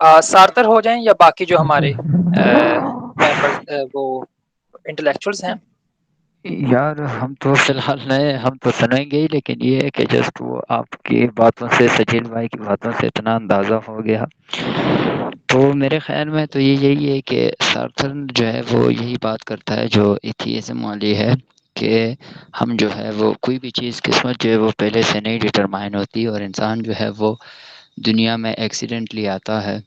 सार्थर हो जाएँ या बाकी जो हमारे मेंबर्स वो इंटेलेक्चुअल्स हैं? यार हम तो फिलहाल नए, हम तो सुनेंगे ही, लेकिन ये है कि जस्ट वो आपकी बातों से, सचिन भाई की बातों से इतना अंदाज़ा हो गया। तो मेरे ख्याल में तो ये यही है कि सार्थर जो है वो यही बात करता है जो एथियज्म वाली है, कि हम जो है वो कोई भी चीज़ किस्मत जो है वो पहले से नहीं डिटरमाइन होती, और इंसान जो है वो दुनिया में एक्सीडेंटली आता है,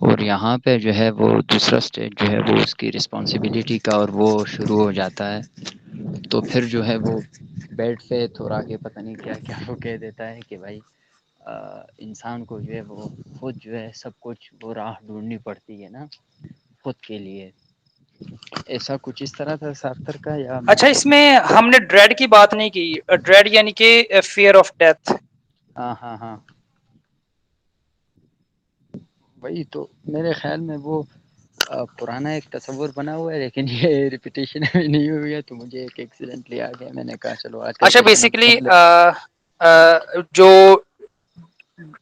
और यहाँ पे जो है वो दूसरा स्टेज जो है वो उसकी रिस्पॉन्सिबिलिटी का, और वो शुरू हो जाता है। तो फिर जो है वो बेड पे थोड़ा के पता नहीं क्या क्या वो कह देता है कि भाई इंसान को जो है वो खुद जो है सब कुछ वो राह ढूंढनी पड़ती है ना खुद के लिए। ऐसा कुछ इस तरह था सार्थर का, या मैं अच्छा, इसमें हमने ड्रेड की बात नहीं की। ड्रेड यानी कि फ़ियर ऑफ डेथ। हाँ हाँ हाँ, वही तो मेरे ख्याल में वो पुराना एक तस्वुर बना हुआ है, लेकिन ये रिपीटेशन में नहीं हुई है, तो मुझे एक एक्सीडेंटली आ गया। मैंने कहा चलो आज का अच्छा, सेशन हम बेसिकली सुन लेते जो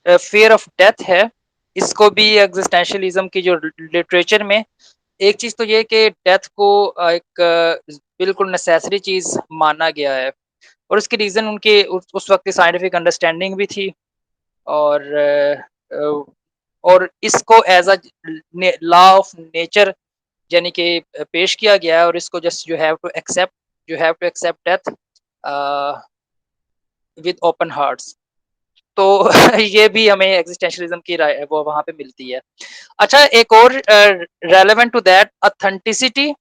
फ़ियर ऑफ डेथ है, इसको भी एक्जिस्टेंशियलिज्म की जो लिटरेचर में एक चीज़ तो ये है कि डेथ को एक बिल्कुल नेसेसरी चीज़ माना गया है और उसकी रीज़न उनके उस वक़्त की साइंटिफिक अंडरस्टैंडिंग भी थी और और इसको as a law of nature यानी कि पेश किया गया है और इसको just you have to accept death with open hearts. तो ये भी हमें एग्जिस्टेंशलिज्म की राय वो वहां पे मिलती है। अच्छा, एक और रेलेवेंट टू दैट, ऑथेंटिसिटी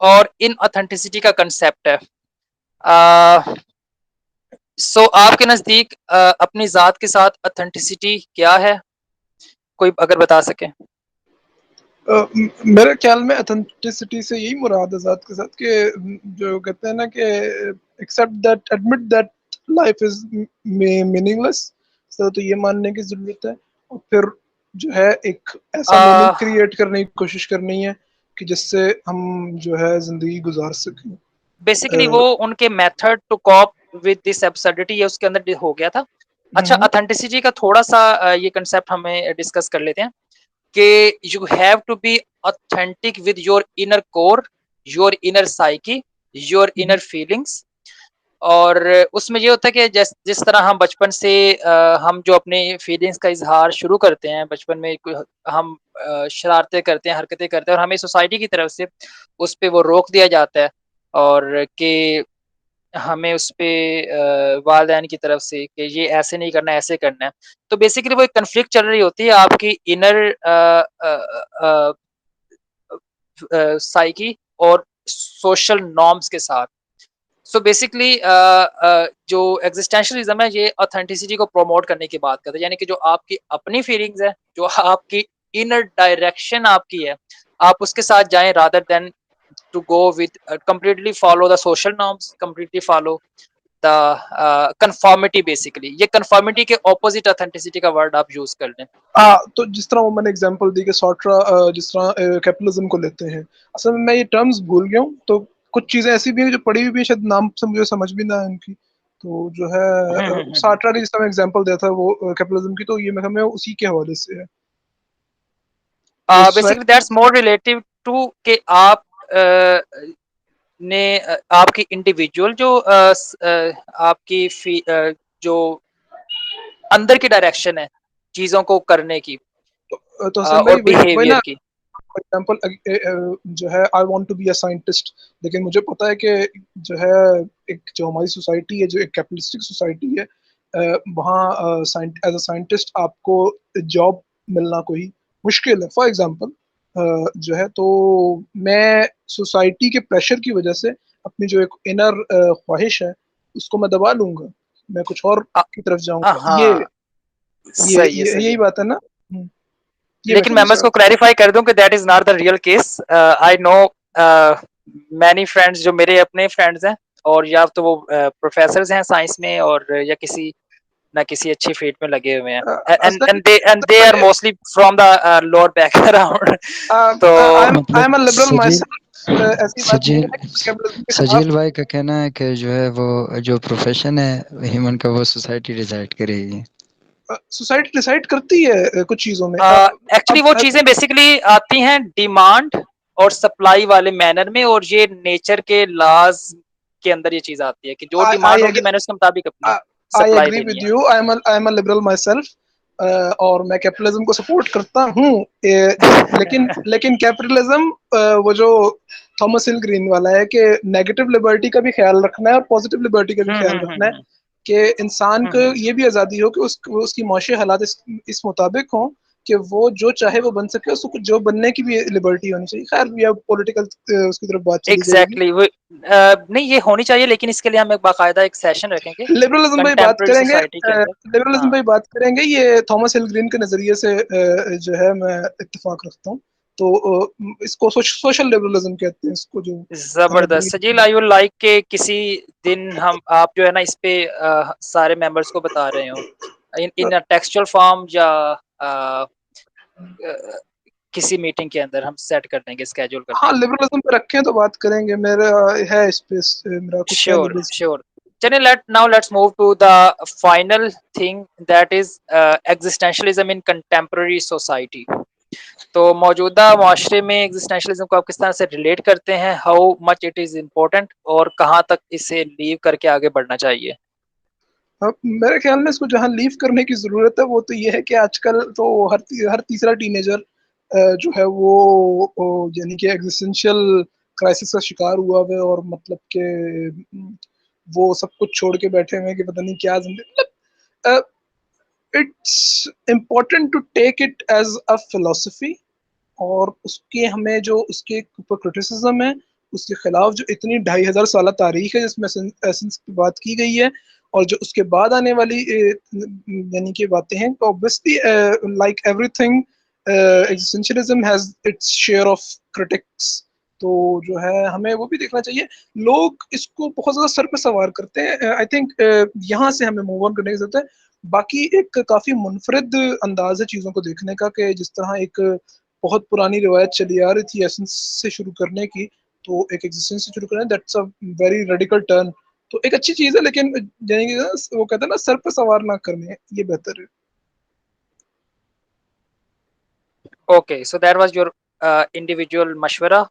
और इन ऑथेंटिसिटी का कंसेप्ट है। सो आपके नजदीक अपनी जात के साथ ऑथेंटिसिटी क्या है, कोई अगर बता सके? मेरे ख्याल में ऑथेंटिसिटी से यही मुराद है ज़ात के साथ कि जो कहते हैं ना कि admit that life is meaningless, तो ये मानने की ज़रूरत है। और फिर जो है एक ऐसा मीनिंग क्रिएट करने की कोशिश करनी है कि जिससे हम जो है ज़िंदगी गुजार सकें। बेसिकली वो उनके method to cope with this absurdity ये उसके अंदर हो गया था। अच्छा, ऑथेंटिसिटी का थोड़ा सा ये कंसेप्ट हमें डिस्कस कर लेते हैं कि you have to be authentic with your inner core, your inner psyche, your inner feelings. और उसमें ये होता है कि जिस तरह हम बचपन से हम जो अपने फीलिंग्स का इजहार शुरू करते हैं, बचपन में हम शरारतें करते हैं, हरकतें करते हैं, और हमें सोसाइटी की तरफ से उस पर वो रोक दिया जाता है, और कि हमें उस पे वालिदैन की तरफ से कि ये ऐसे नहीं करना, ऐसे करना है। तो बेसिकली वो एक कन्फ्लिक्ट चल रही होती है आपकी इनर साइकी और सोशल नॉर्म्स के साथ। सो बेसिकली जो एग्जिस्टेंशलिज्म है ये ऑथेंटिसिटी को प्रमोट करने की बात करता है, यानी कि जो आपकी अपनी फीलिंग्स है, जो आपकी इनर डायरेक्शन आपकी है, आप उसके साथ जाएं rather than to go with completely follow the social norms, completely follow the conformity। Basically ये conformity के opposite authenticity का वर्ड आप यूज कर लें। तो जिस तरह वो मैंने एग्जांपल दी कि सॉर्ट्रा जिस तरह कैपिटलिज्म को लेते हैं, असल में मैं ये टर्म्स भूल गया हूँ, तो कुछ चीजें ऐसी भी हैं जो पढ़ी हुई भी हैं, शायद नाम से मुझे समझ भी ना है उनकी। तो जो है सार्ट्रा ने जिस तरह एग्जांपल दिया था वो कैपिटलिज्म की, तो ये मैं उसी के हवाले से है। Basically that's more relative to कि आप ने आपकी इंडिविजुअल जो आपकी जो अंदर की डायरेक्शन है चीजों को करने की तो और बिहेवियर की। फॉर एग्जांपल जो है I want to be a scientist, लेकिन मुझे पता है कि जो है एक जो हमारी सोसाइटी है, जो एक कैपिटलिस्टिक सोसाइटी है, वहाँ एज अ साइंटिस्ट आपको जॉब मिलना कोई मुश्किल है। फॉर एग्जांपल जो है, तो मैं सोसाइटी के प्रेशर की वजह से अपनी जो एक इनर ख्वाहिश है उसको मैं दबा लूंगा, मैं कुछ और की तरफ जाऊंगा। हाँ, सही है, सही यही है। बात है ना। लेकिन मैं इसको क्लैरिफाई कर दूं कि that is not the real case. I know many friends जो मेरे अपने फ्रेंड्स हैं, और या तो वो प्रोफेसर्स हैं साइंस में, और या किसी ना किसी अच्छी फील्ड में लगे हुए हैं, and they are mostly from the lower background. तो I am a liberal myself. ऐसी बात नहीं है। सजील भाई का कहना है कि जो है वो जो प्रोफेशन है ह्यूमन का, वो सोसाइटी डिसाइड करेगी। सोसाइटी डिसाइड करती है कुछ चीजों में। एक्चुअली वो चीजें बेसिकली आती हैं डिमांड और सप्लाई वाले मैनर में, और ये नेचर के लॉज के अंदर ये चीज आती है कि जो डिमांड होगी मैंने उसके मुताबिक अपनी आई सप्लाई एग्री देनी विद है। You, I am a liberal my self, और मैं कैपिटलिज्म को सपोर्ट करता हूँ। लेकिन कैपिटलिज्म वो जो थॉमस हिल ग्रीन वाला है कि नेगेटिव लिबर्टी का भी ख्याल रखना है और पॉजिटिव लिबर्टी का भी ख्याल रखना है, कि इंसान को ये भी आज़ादी हो कि उसकी माशी हालात इस मुताबिक हों कि वो जो चाहे वो बन सके, उसको जो बनने की भी लिबर्टी होनी चाहिए। खैर ये पॉलिटिकल उसकी तरफ बात चली जाएगी। नहीं, ये होनी चाहिए, लेकिन इसके लिए हम एक बाकायदा एक सेशन रखेंगे लिबरलिज्म पे बात कंटेम्पररी करेंगे, सोसाइटी के अंदर। लिबरलिज्म पे बात करेंगे। ये थॉमस हिल ग्रीन के नजरिए से जो है मैं इत्तेफाक रखता हूँ। तो इसको सोशल लिबरलिज्म कहते हैं इसको, जो जबरदस्त सजील, आई वुड लाइक के किसी दिन हम आप जो है ना इस पे सारे मेंबर्स को बता रहे हो इन टेक्सचुअल फॉर्म, या किसी मीटिंग के अंदर हम सेट कर देंगे, स्केड्यूल कर हाँ देंगे। लिबरलिज्म पे रखें तो बात करेंगे। मेरा है इस पे मेरा कुछ है श्योर लिबरलिज्म। श्योर। चलिए, let's move to the final thing, that is existentialism in contemporary society. तो मौजूदा माशरे में एग्जिस्टेंशलिज्म को आप किस तरह से रिलेट करते हैं, how much it is important, और कहाँ तक इसे लीव करके आगे बढ़ना चाहिए? मेरे ख्याल में इसको जहाँ लीव करने की जरूरत है वो तो ये है कि आजकल तो हर तीसरा टीनेजर जो है वो यानी कि एग्जिस्टेंशियल क्राइसिस का शिकार हुआ है और मतलब कि वो सब कुछ छोड़ के बैठे हुए हैं कि पता नहीं क्या जिंदगी, मतलब it's important to take it as a philosophy, और उसके हमें जो उसके ऊपर क्रिटिसिज्म है, उसके खिलाफ जो इतनी 2500 साल तारीख है जिसमें एसेंस की बात की गई है, और जो उसके बाद आने वाली यानी कि बातें हैं, तो obviously like everything existentialism has its share of critics. तो जो है हमें वो भी देखना चाहिए। लोग इसको बहुत ज्यादा सर पे सवार करते हैं। आई थिंक यहाँ से हमें मूव ऑन करने की जरूरत है। बाकी एक काफी मुनफरिद अंदाज है चीजों को देखने का, कि जिस तरह एक बहुत पुरानी रिवायत चली आ रही थी एसेंस से शुरू करने की, तो एक एग्जिस्टेंस से शुरू करना, that's a very radical turn. तो एक अच्छी चीज है, लेकिन यानी कि वो कहते हैं ना, सर पे सवार ना करने, ये बेहतर है। Okay, so that was your individual मशवरा।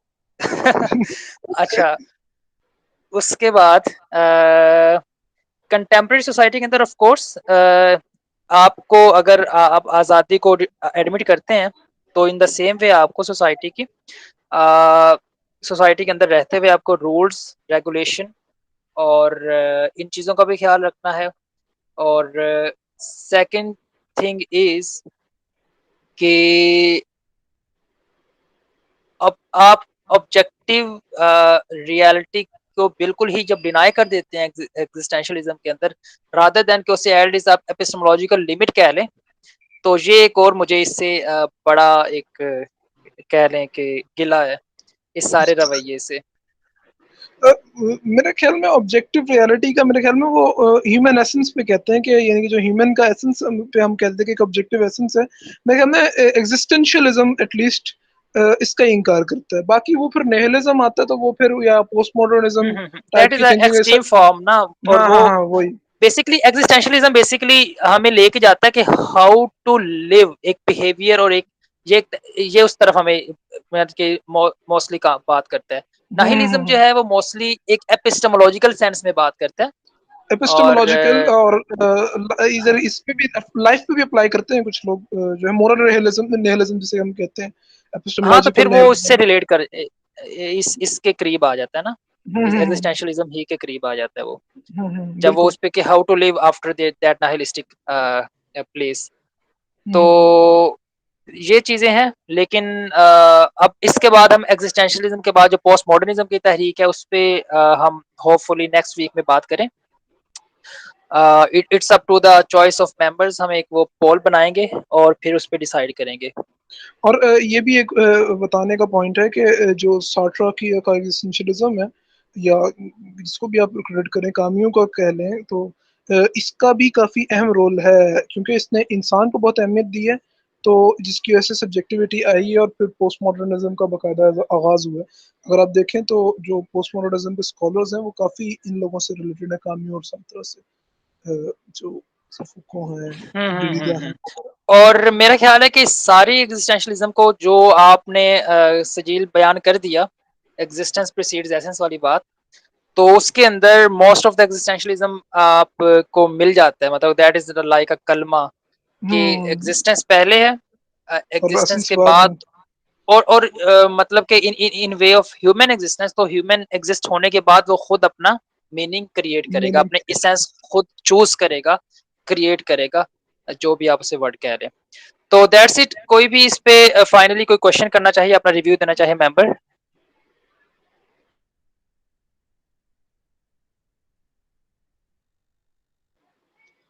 अच्छा, उसके बाद कंटेम्प्रेरी सोसाइटी के अंदर ऑफ कोर्स आपको अगर आप आज़ादी को एडमिट करते हैं, तो इन द सेम वे आपको सोसाइटी की सोसाइटी के अंदर रहते हुए आपको रूल्स, रेगुलेशन और इन चीज़ों का भी ख्याल रखना है। और सेकंड थिंग इज कि अब आप ऑब्जेक्टिव रियलिटी को बिल्कुल ही जब डिनाई कर देते हैं एग्जिस्टेंशियलिज्म के अंदर, रादर देन कि उसे एट आप एपिस्टेमोलॉजिकल लिमिट कह लें, तो ये एक और मुझे इससे बड़ा एक कह लें कि गिला है इस सारे रवैये से। मेरे ख्याल में ऑब्जेक्टिव रियलिटी का, मेरे ख्याल में वो ह्यूमन एसेंस पे कहते हैं, कि यानी कि जो ह्यूमन का एसेंस पे हम कहते हैं कि एक ऑब्जेक्टिव एसेंस है। मेरे ख्याल में एग्जिस्टेंशियलिज्म एटलीस्ट इसका इनकार करता है। बाकी वो फिर निहिलिज्म आता है, तो वो फिर या post modernism type that is की थिंकिंग है एक्सट्रीम सर। फॉर्म ना। और हाँ वो हाँ हाँ, वही। बेसिकली एग्जिस्टेंशियलिज्म बेसिकली हमें लेके जाता है कि हाउ टू लिव एक बिहेवियर, और एक ये ये उस तरफ हमें मतलब कि मोस्टली का बात करता है। नाहिलिज्म जो है वो मोस्टली एक एपिस्टेमोलॉजिकल सेंस में बात करता है। और एपिस्टेमोलॉजिकल, और इधर इस पे भी, लाइफ पे भी अप्लाई करते हैं कुछ लोग, जो है मोरल निहिलिज्म, निहिलिज्म जिसे हम कहते हैं, हाँ, तो फिर एपिस्टेमोलॉजिकल वो इससे निहिलिज्म। रिलेट कर इसके करीब आ जाता है ना। हम्म एग्जिस्टेंशियलिज्म ही के करीब आ जाता है वो, जब वो बिल्कुल। उस पे कि how to live after that nihilistic place. तो हम्म। ये चीजें हैं। लेकिन अब इसके बाद हम एग्जिस्टेंशियलिज्म के बाद जो पोस्ट मॉडर्निज्म की तहरीक है उस पे हम होपफुली नेक्स्ट वीक में बात करें। It's up to the choice of members, हम एक वो पोल बनाएंगे और फिर उस पर डिसाइड करेंगे। और ये भी एक बताने का पॉइंट है कि जो सार्ट्रा की का एग्जिस्टेंशियलिज्म है, या जिसको भी आप क्रेडिट करें, कामियों का कह लें, तो इसका भी काफी अहम रोल है, क्योंकि इसने इंसान को बहुत अहमियत दी है। तो जिसकी वजह से सब्जेक्टिविटी आई है, और फिर पोस्ट मॉडर्निज्म का बाकायदा आगाज हुआ है। अगर आप देखें तो जो पोस्ट मॉडर्निज्म के स्कॉलर्स हैं, वो काफी इन लोगों से रिलेटेड है, कामियों और सार्त्रा से, जो फूको हैं, डीरिडा हम्म। हैं। और मेरा ख्याल है कि सारी एग्जिस्टेंशलिज्म को जो आपने सजील बयान कर दिया, एग्जिस्टेंस प्रीसीड्स एसेंस वाली बात, तो उसके अंदर मोस्ट ऑफ द एग्जिस्टेंशलिज्म आपको मिल जाता है। मतलब दैट इज लाइक अ कलमा कि हम्म। एग्जिस्टेंस पहले है, और एग्जिस्टेंस एसेंस के बाद बाद, में। और मतलब कि इन इन इन वे ऑफ ह्यूमन एग्जिस्टेंस, तो ह्यूमन एग्जिस्ट होने के बाद वो खुद अपना मीनिंग क्रिएट करेगा, मीनिंग। अपने इसेंस खुद चूज करेगा, क्रिएट करेगा, जो भी आप उसे वर्ड कह रहे हैं। तो दैट्स इट। कोई भी इस पे फाइनली कोई क्वेश्चन करना चाहिए, अपना रिव्यू देना चाहिए मेंबर?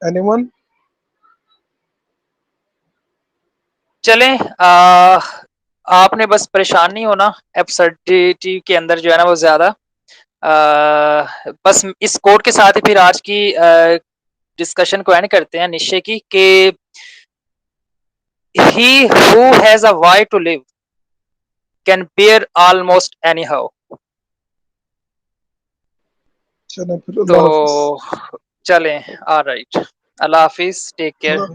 एनीवन? चलें, आपने बस परेशान नहीं होना एब्सर्डिटी के अंदर जो है ना वो ज्यादा। बस इस कोड के साथ ही फिर आज की डिस्कशन को एंड करते हैं, निश्चय की कि he who has a why to live can bear almost anyhow। चलें फिर, तो अल्लाह हाफिज। चलें, ऑलराइट, अल्लाह हाफिज, टेक केयर।